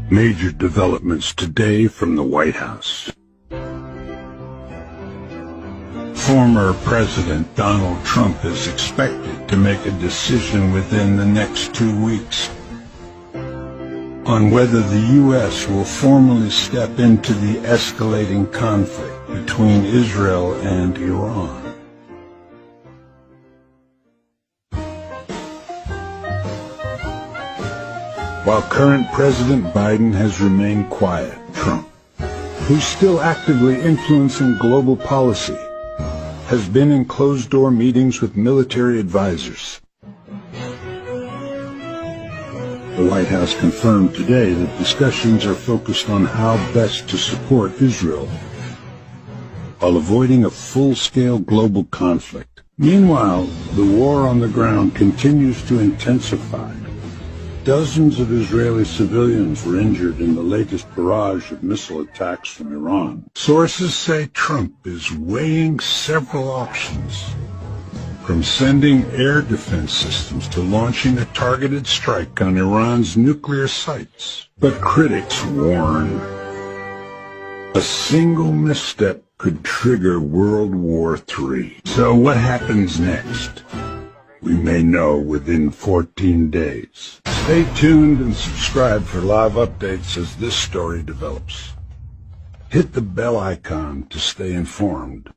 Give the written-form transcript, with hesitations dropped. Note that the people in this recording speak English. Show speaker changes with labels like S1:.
S1: Major developments today from the White House. Former President Donald Trump is expected to make a decision within the next 2 weeks on whether the U.S. will formally step into the escalating conflict between Israel and Iran. While current President Biden has remained quiet, Trump, who's still actively influencing global policy, has been in closed-door meetings with military advisors. The White House confirmed today that discussions are focused on how best to support Israel while avoiding a full-scale global conflict. Meanwhile, the war on the ground continues to intensify. Dozens of Israeli civilians were injured in the latest barrage of missile attacks from Iran. Sources say Trump is weighing several options, from sending air defense systems to launching a targeted strike on Iran's nuclear sites. But critics warn a single misstep could trigger World War III. So what happens next? We may know within 14 days. Stay tuned and subscribe for live updates as this story develops. Hit the bell icon to stay informed.